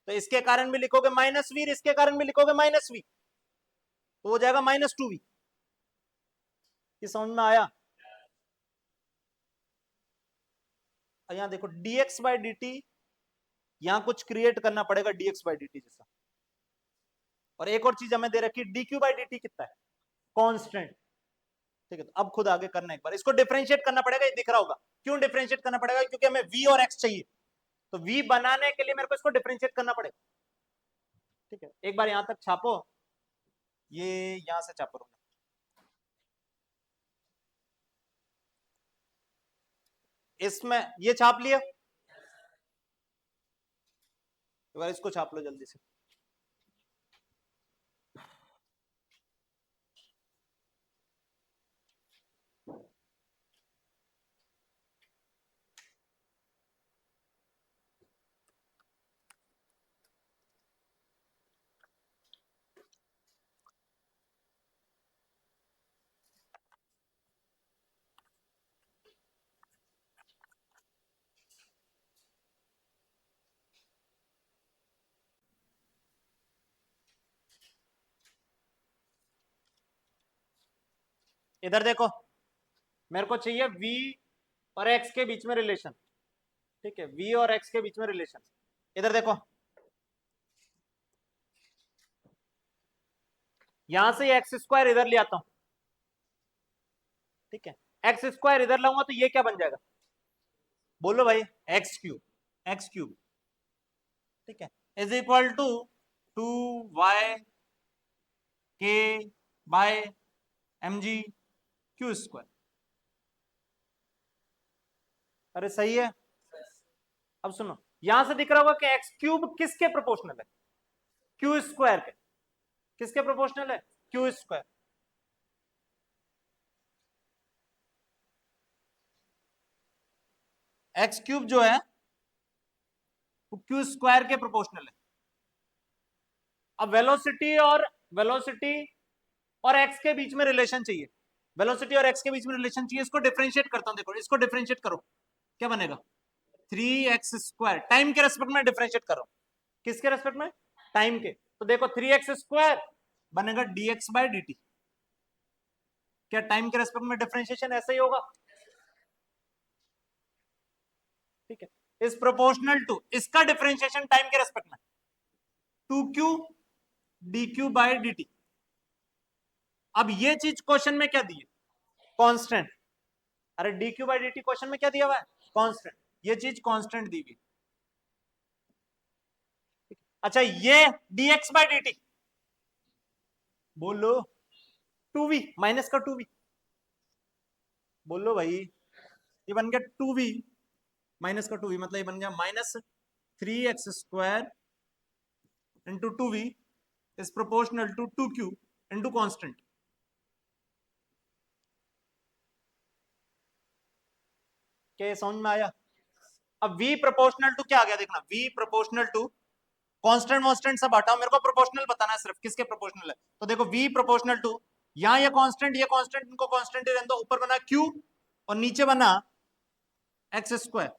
A: तो इसके कारण भी लिखोगे माइनस वी, इसके कारण भी लिखोगे माइनस वी, तो हो जाएगा -2v। ये समझ में आया? यहां देखो dx बाई dt, यहां कुछ क्रिएट करना पड़ेगा dx बाई dt जैसा। और एक और चीज हमें दे रखी dq बाई dt कितना है, कांस्टेंट। ठीक है, तो अब खुद आगे करना, एक बार इसको डिफरेंशिएट करना पड़ेगा। ये दिख रहा होगा क्यों डिफरेंशिएट करना पड़ेगा, क्योंकि हमें v और x चाहिए, तो v बनाने के लिए मेरे को इसको डिफरेंशिएट करना पड़ेगा। ठीक है, एक बार यहां तक छापो, ये यहां से छापो, इसमें ये छाप लिया, एक बार इसको छाप लो जल्दी से। इधर देखो, मेरे को चाहिए v और x के बीच में रिलेशन। ठीक है, v और x के बीच में रिलेशन। इधर देखो, यहां से एक्स स्क्वायर इधर ले आता हूं। ठीक है, एक्स स्क्वायर इधर लाऊंगा तो ये क्या बन जाएगा, बोलो भाई, एक्स क्यूब। एक्स क्यूब, ठीक है, इज इक्वल टू 2y के बाय mg क्यू स्क्वायर। अरे सही है। अब सुनो, यहां से दिख रहा होगा कि एक्स क्यूब किसके प्रोपोर्शनल है, क्यू स्क्वायर के। किसके प्रोपोर्शनल है, क्यू स्क्वायर। एक्स क्यूब जो है वो क्यू स्क्वायर के प्रोपोर्शनल है। अब वेलोसिटी और एक्स के बीच में रिलेशन चाहिए, वेलोसिटी और एक्स के बीच में रिलेशन चाहिए। इसको डिफरेंशिएट करता हूं, देखो इसको डिफरेंशिएट करो, क्या बनेगा, 3x स्क्वायर। टाइम के रेस्पेक्ट में डिफरेंशिएट करो, किसके रेस्पेक्ट में, टाइम के। तो देखो 3x स्क्वायर बनेगा dx बाई dt। क्या टाइम के रेस्पेक्ट में डिफरेंशिएशन ऐसा ही होगा? ठीक है, इज प्रोपोर्शनल टू, इसका डिफरेंशिएशन टाइम के रेस्पेक्ट में 2q dq बाई dt। अब ये चीज क्वेश्चन में क्या दी है, कांस्टेंट। अरे dq बाई dt क्वेश्चन में क्या दिया हुआ है, कांस्टेंट। ये चीज कांस्टेंट दी हुई। अच्छा, ये dx बाई dt, बोलो 2v माइनस का 2v, बोलो भाई, ये बन गया 2v माइनस का 2v, मतलब ये बन गया -3x square into 2v is proportional to 2q into constant. क्या ये समझ में आया? अब v प्रोपोर्शनल टू क्या आ गया, देखना, v प्रोपोर्शनल टू कांस्टेंट वांस्टेंट सब हटाओ, मेरे को प्रोपोर्शनल बताना है सिर्फ, किसके प्रोपोर्शनल है। तो देखो v प्रोपोर्शनल टू, यहां ये कांस्टेंट इनको कांस्टेंट ही रहने दो, ऊपर बना q और नीचे बना एक्स स्क्वायर।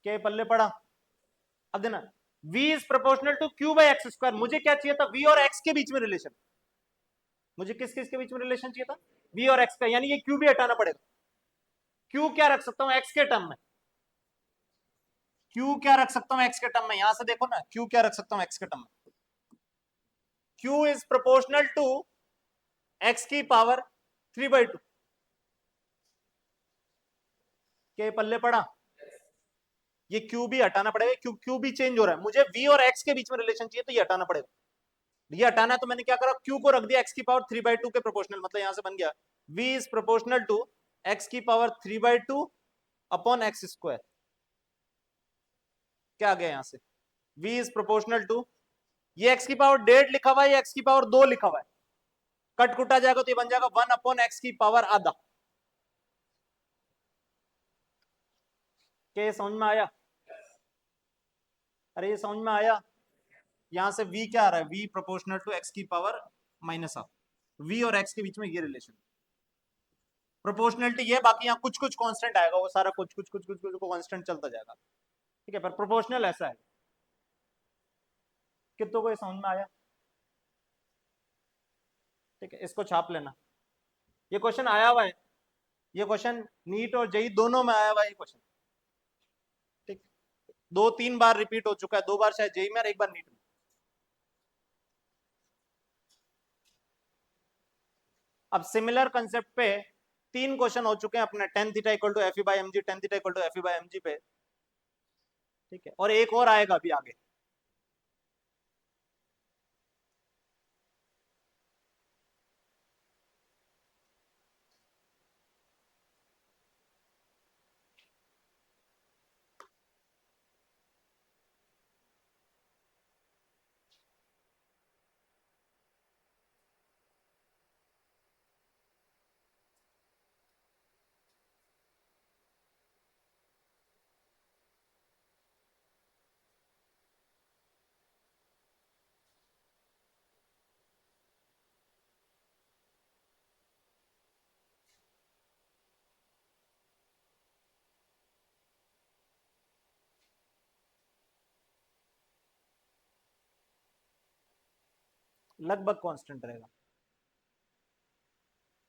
A: क्या पल्ले पड़ा? अब देना v is proportional to q by x square. मुझे क्या चाहिए था, v और x के बीच में रिलेशन। मुझे किस किस के बीच में रिलेशन चाहिए था, v और x का, यानी ये q भी हटाना पड़ेगा। q क्या रख सकता हूं x के टर्म में, q क्या रख सकता हूं x के टर्म में, यहां से देखो ना, q क्या रख सकता हूं x के टर्म में, q is proportional to x की पावर 3/2। क्या पल्ले पड़ा? ये q भी हटाना पड़ेगा, q भी चेंज हो रहा है। मुझे v और x के बीच में रिलेशन चाहिए, तो ये हटाना पड़ेगा। ये हटाना है तो मैंने क्या करा, q को रख दिया x की पावर 3/2 के प्रोपोर्शनल, मतलब यहां से बन गया v is proportional to x की पावर 3/2 अपॉन एक्स स्क्वायर। क्या आ गया यहां से, v इज प्रोपोर्शनल टू, ये x की पावर 1.5 लिखा हुआ है, x की पावर 2 लिखा हुआ है, कट कुटा जाएगा तो ये बन जाएगा 1 अपॉन एक्स की पावर आधा। क्या ये समझ में आया? अरे ये समझ में आया? यहां से v क्या आ रहा है, v प्रोपोर्शनल टू x की पावर माइनस हाफ, v और x के बीच में ये रिलेशन। प्रोपोर्शनलिटी ये, बाकी यहाँ कुछ कुछ कांस्टेंट आएगा, वो सारा कुछ कुछ कुछ कुछ कुछ कांस्टेंट चलता जाएगा, ठीक है। पर प्रोपोर्शनल ऐसा है। कितनों को ये समझ में आया? ठीक है, इसको छाप लेना। ये क्वेश्चन आया हुआ है, ये क्वेश्चन नीट और जेई दोनों में आया हुआ है ये क्वेश्चन, ठीक। 2-3 बार रिपीट हो चुका है, 2 बार शायद जेई में और 1 बार नीट में। अब सिमिलर कंसेप्ट पे 3 क्वेश्चन हो चुके हैं अपने, tan theta equal to f e by m g, tan theta equal to f e by m g पे, ठीक है। और एक और आएगा अभी आगे। लगभग कांस्टेंट रहेगा,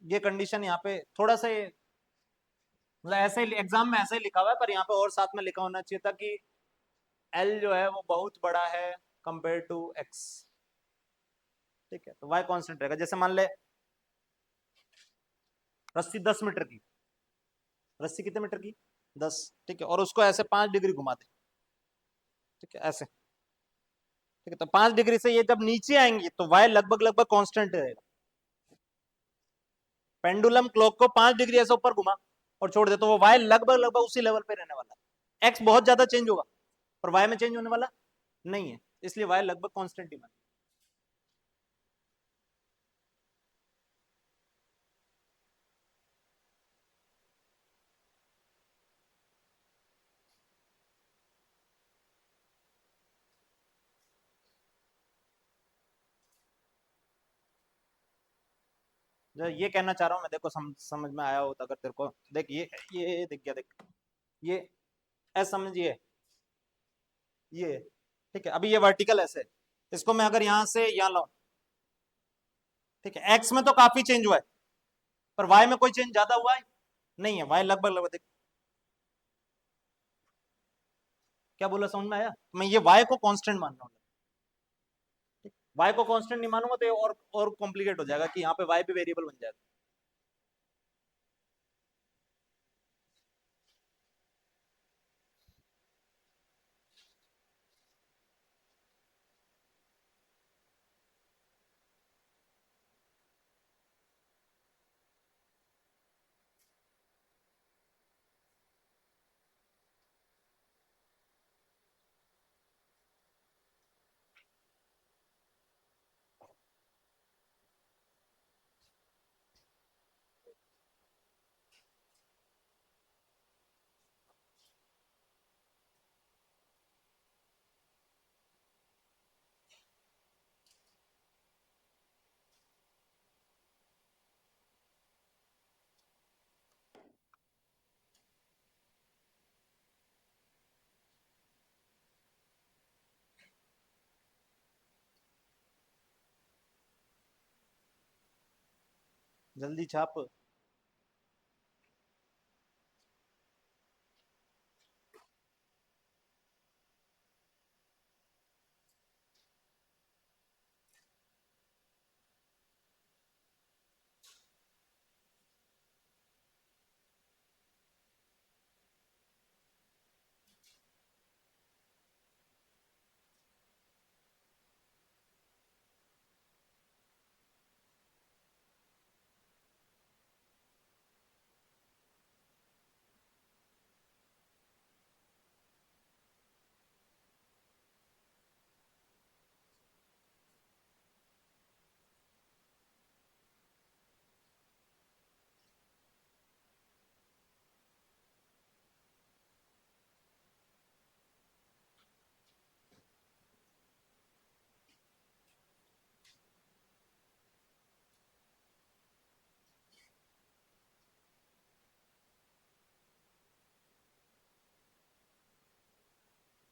A: ये कंडीशन यहाँ पे थोड़ा सा मतलब ऐसे ही एग्जाम में ऐसे ही लिखा हुआ है, पर यहाँ पे और साथ में लिखा होना चाहिए था कि एल जो है वो बहुत बड़ा है कंपेयर टू एक्स, ठीक है। तो वाई कांस्टेंट रहेगा। जैसे मान ले रस्सी 10 मीटर की, रस्सी कितने मीटर की? 10, ठीक है। और उसको ऐसे 5 डिग्री घुमा दे, ठीक है, ऐसे, ठीक है। तो 5 डिग्री से ये जब नीचे आएंगी तो वाई लगभग लगभग कांस्टेंट रहेगा। पेंडुलम क्लॉक को 5 डिग्री ऐसे ऊपर घुमा और छोड़ दे तो वो वाई लगभग लगभग उसी लेवल पे रहने वाला है। एक्स बहुत ज्यादा चेंज होगा पर वाई में चेंज होने वाला नहीं है, इसलिए वाई लगभग कांस्टेंट ही माने। जो ये कहना चाह रहा हूँ मैं, देखो समझ में आया होता अगर तेरे को। देख ये देख गया, देख ये ऐसा समझिए, ये ठीक है। अभी ये वर्टिकल ऐसे है, इसको मैं अगर यहां से यहां लाऊं, ठीक है। एक्स में तो काफी चेंज हुआ है पर वाई में कोई चेंज ज्यादा हुआ है नहीं है। वाई लगभग लगभग देख, क्या बोला, समझ में आया? मैं ये वाई को कांस्टेंट मान रहा हूँ, वाई को कांस्टेंट नहीं मानूंगा तो ये और कॉम्प्लिकेट हो जाएगा कि यहाँ पे वाई भी वेरिएबल बन जाएगा। जल्दी छाप।